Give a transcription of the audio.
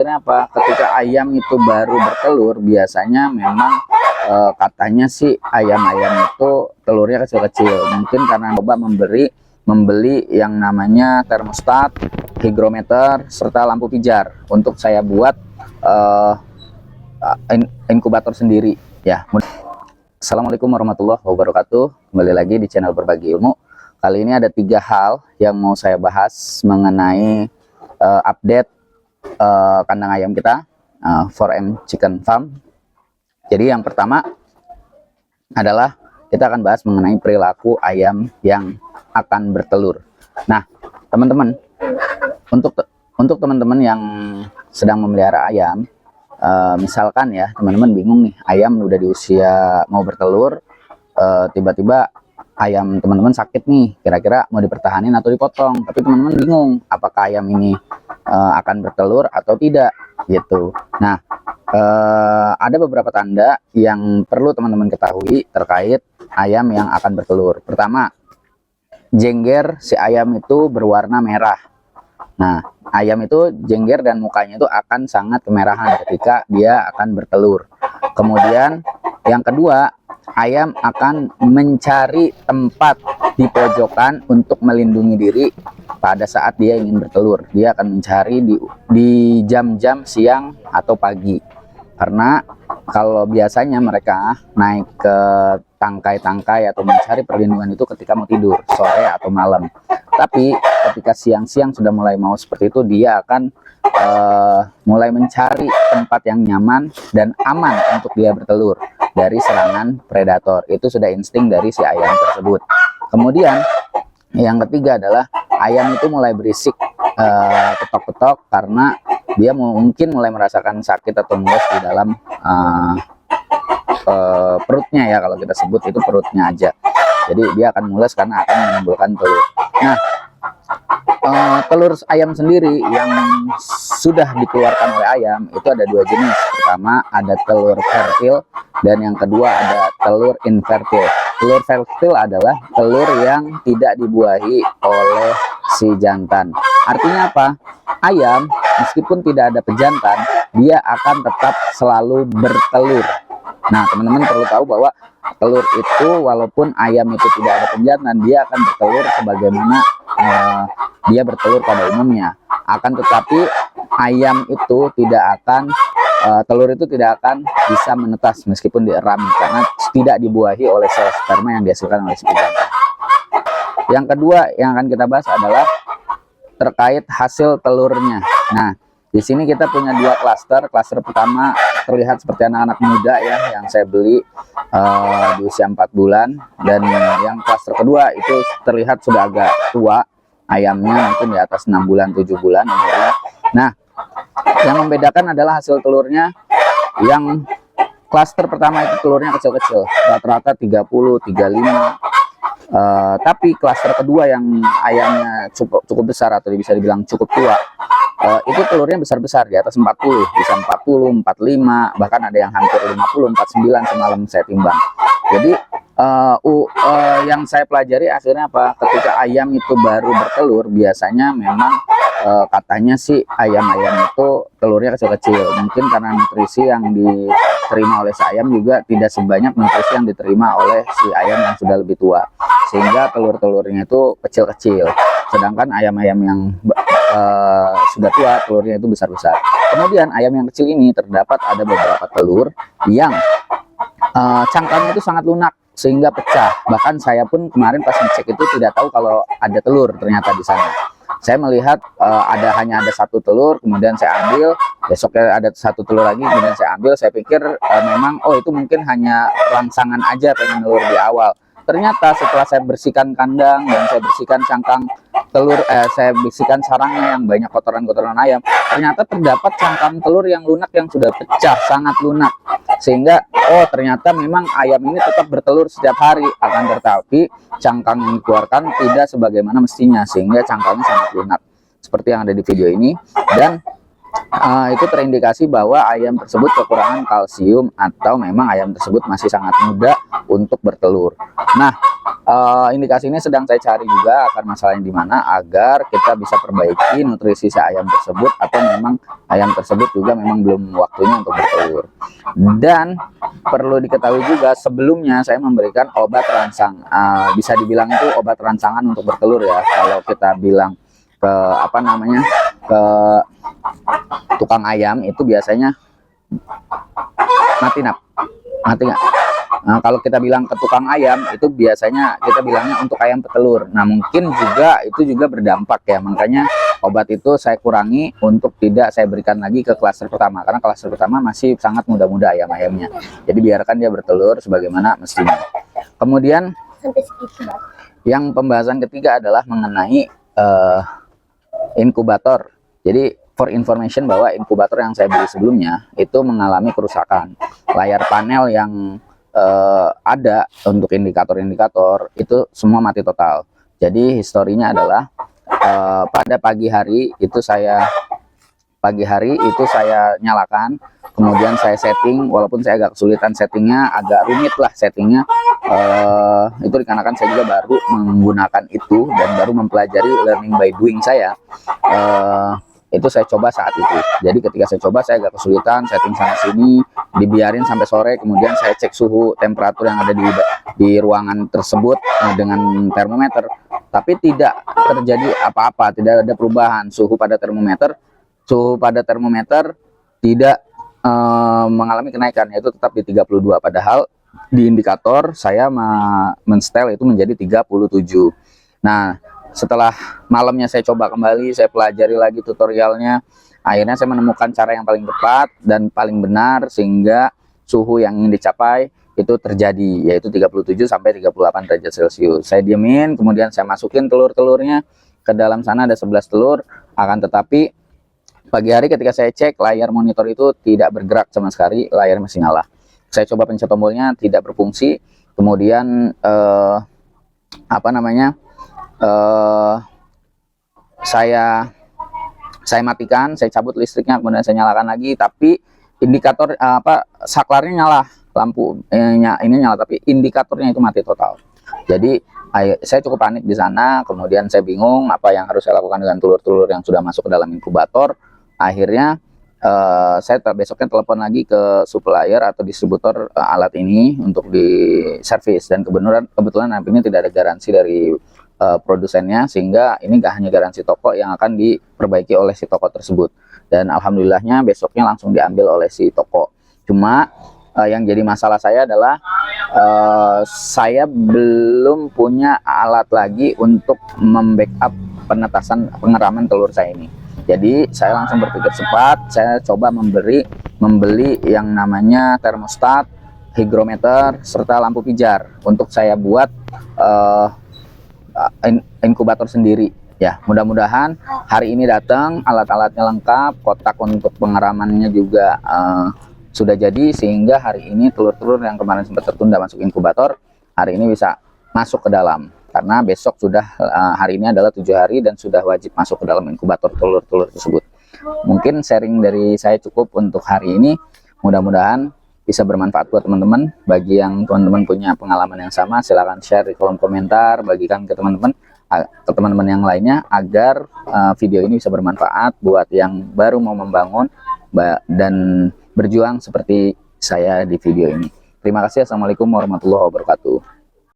Apa? Ketika ayam itu baru bertelur, biasanya memang katanya sih ayam-ayam itu telurnya kecil-kecil. Mungkin karena coba membeli yang namanya termostat, hygrometer, serta lampu pijar untuk saya buat inkubator sendiri. Ya. Assalamualaikum warahmatullahi wabarakatuh. Kembali lagi di channel Berbagi Ilmu. Kali ini ada 3 hal yang mau saya bahas mengenai update kandang ayam kita, 4M Chicken Farm. Jadi yang pertama adalah kita akan bahas mengenai perilaku ayam yang akan bertelur. Nah, teman-teman, untuk teman-teman yang sedang memelihara ayam, misalkan ya teman-teman bingung nih, ayam udah di usia mau bertelur, tiba-tiba ayam teman-teman sakit nih, kira-kira mau dipertahanin atau dipotong, tapi teman-teman bingung apakah ayam ini akan bertelur atau tidak gitu. Nah, ada beberapa tanda yang perlu teman-teman ketahui terkait ayam yang akan bertelur. Pertama, jengger si ayam itu berwarna merah. Nah, ayam itu jengger dan mukanya itu akan sangat kemerahan ketika dia akan bertelur. Kemudian yang kedua, ayam akan mencari tempat di pojokan untuk melindungi diri pada saat dia ingin bertelur. Dia akan mencari di jam-jam siang atau pagi. Karena kalau biasanya mereka naik ke tangkai-tangkai atau mencari perlindungan itu ketika mau tidur, sore atau malam. Tapi ketika siang-siang sudah mulai mau seperti itu, dia akan mulai mencari tempat yang nyaman dan aman untuk dia bertelur dari serangan predator. Itu sudah insting dari si ayam tersebut. Kemudian yang ketiga adalah ayam itu mulai berisik, ketok-ketok, karena dia mungkin mulai merasakan sakit atau mules di dalam perutnya ya, kalau kita sebut itu perutnya aja. Jadi dia akan mules karena akan menimbulkan telur. Nah, telur ayam sendiri yang sudah dikeluarkan oleh ayam itu ada 2 jenis. Pertama ada telur fertil dan yang kedua ada telur infertil. Telur fertil adalah telur yang tidak dibuahi oleh si jantan. Artinya apa? Ayam meskipun tidak ada pejantan, dia akan tetap selalu bertelur. Nah, teman-teman perlu tahu bahwa telur itu walaupun ayam itu tidak ada pejantan, dia akan bertelur sebagaimana dia bertelur pada umumnya. Akan tetapi ayam itu tidak akan telur itu tidak akan bisa menetas meskipun dierami karena tidak dibuahi oleh sel sperma yang dihasilkan oleh si pejantan. Yang kedua yang akan kita bahas adalah terkait hasil telurnya. Nah, di sini kita punya 2 klaster. Klaster pertama terlihat seperti anak-anak muda ya, yang saya beli di usia 4 bulan. Dan yang klaster kedua itu terlihat sudah agak tua, ayamnya mungkin di atas 6 bulan, 7 bulan umurnya. Nah, yang membedakan adalah hasil telurnya. Yang klaster pertama itu telurnya kecil-kecil, rata-rata 30, 35. Tapi klaster kedua yang ayamnya cukup besar atau bisa dibilang cukup tua, itu telurnya besar-besar di atas 40, bisa 40, 45, bahkan ada yang hampir 50, 49 semalam saya timbang. Jadi yang saya pelajari akhirnya apa? Ketika ayam itu baru bertelur, biasanya memang katanya sih ayam-ayam itu telurnya kecil-kecil. Mungkin karena nutrisi yang diterima oleh si ayam juga tidak sebanyak nutrisi yang diterima oleh si ayam yang sudah lebih tua, sehingga telur-telurnya itu kecil-kecil. Sedangkan ayam-ayam yang sudah tua telurnya itu besar-besar. Kemudian ayam yang kecil ini terdapat ada beberapa telur yang cangkangnya itu sangat lunak sehingga pecah. Bahkan saya pun kemarin pas ngecek itu tidak tahu kalau ada telur ternyata di sana. Saya melihat hanya ada 1 telur, kemudian saya ambil, besoknya ada 1 telur lagi, kemudian saya ambil. Saya pikir memang itu mungkin hanya rangsangan aja pengen telur di awal. Ternyata setelah saya bersihkan kandang dan saya bersihkan cangkang telur, saya bersihkan sarangnya yang banyak kotoran-kotoran ayam, ternyata terdapat cangkang telur yang lunak yang sudah pecah, sangat lunak. Sehingga ternyata memang ayam ini tetap bertelur setiap hari, akan tetapi cangkang yang dikeluarkan tidak sebagaimana mestinya, sehingga cangkangnya sangat lunak seperti yang ada di video ini. Dan itu terindikasi bahwa ayam tersebut kekurangan kalsium atau memang ayam tersebut masih sangat muda untuk bertelur. Nah, indikasi ini sedang saya cari juga akar masalahnya di mana agar kita bisa perbaiki nutrisi si ayam tersebut, atau memang ayam tersebut juga memang belum waktunya untuk bertelur. Dan perlu diketahui juga sebelumnya saya memberikan obat rangsang, bisa dibilang itu obat rangsangan untuk bertelur ya. Kalau kita bilang ke ke tukang ayam itu biasanya mati nggak? Nah, kalau kita bilang ke tukang ayam itu biasanya kita bilangnya untuk ayam petelur. Nah, mungkin juga itu juga berdampak ya, makanya obat itu saya kurangi untuk tidak saya berikan lagi ke klaster pertama, karena klaster pertama masih sangat muda-muda ayam-ayamnya, jadi biarkan dia bertelur sebagaimana mestinya. Kemudian yang pembahasan ketiga adalah mengenai inkubator. Jadi for information bahwa inkubator yang saya beli sebelumnya itu mengalami kerusakan. Layar panel yang ada untuk indikator-indikator itu semua mati total. Jadi historinya adalah pada pagi hari itu saya nyalakan, kemudian saya setting, walaupun saya agak kesulitan settingnya, agak rumit lah settingnya, itu dikarenakan saya juga baru menggunakan itu dan baru mempelajari learning by doing saya. Itu saya coba saat itu. Jadi ketika saya coba saya agak kesulitan setting sana sini, dibiarin sampai sore, kemudian saya cek suhu temperatur yang ada di ruangan tersebut dengan termometer, tapi tidak terjadi apa-apa, tidak ada perubahan suhu pada termometer. Suhu pada termometer tidak mengalami kenaikan, yaitu tetap di 32, padahal di indikator saya men-setel itu menjadi 37. Nah, setelah malamnya saya coba kembali, saya pelajari lagi tutorialnya, akhirnya saya menemukan cara yang paling tepat dan paling benar sehingga suhu yang ingin dicapai itu terjadi, yaitu 37 sampai 38 derajat Celcius. Saya diemin, kemudian saya masukin telur-telurnya ke dalam sana, ada 11 telur. Akan tetapi pagi hari ketika saya cek layar monitor itu tidak bergerak sama sekali, layar masih nyala. Saya coba pencet tombolnya tidak berfungsi, kemudian saya matikan, saya cabut listriknya, kemudian saya nyalakan lagi, tapi indikator saklarnya nyala, lampunya ini nyala, tapi indikatornya itu mati total. Jadi saya cukup panik di sana, kemudian saya bingung apa yang harus saya lakukan dengan telur-telur yang sudah masuk ke dalam inkubator. Akhirnya saya besoknya telepon lagi ke supplier atau distributor alat ini untuk di servis, dan kebetulan ini tidak ada garansi dari produsennya, sehingga ini gak hanya garansi toko yang akan diperbaiki oleh si toko tersebut, dan alhamdulillahnya besoknya langsung diambil oleh si toko. Cuma yang jadi masalah saya adalah saya belum punya alat lagi untuk membackup pengeraman telur saya ini. Jadi saya langsung berpikir cepat, saya coba membeli yang namanya termostat, hygrometer, serta lampu pijar untuk saya buat inkubator sendiri ya. Mudah-mudahan hari ini datang, alat-alatnya lengkap, kotak untuk pengeramannya juga sudah jadi, sehingga hari ini telur-telur yang kemarin sempat tertunda masuk inkubator hari ini bisa masuk ke dalam, karena besok sudah hari ini adalah 7 hari dan sudah wajib masuk ke dalam inkubator telur-telur tersebut. Mungkin sharing dari saya cukup untuk hari ini, mudah-mudahan bisa bermanfaat buat teman-teman. Bagi yang teman-teman punya pengalaman yang sama, silahkan share di kolom komentar, bagikan ke teman-teman yang lainnya, agar video ini bisa bermanfaat buat yang baru mau membangun dan berjuang seperti saya di video ini. Terima kasih. Assalamualaikum warahmatullahi wabarakatuh.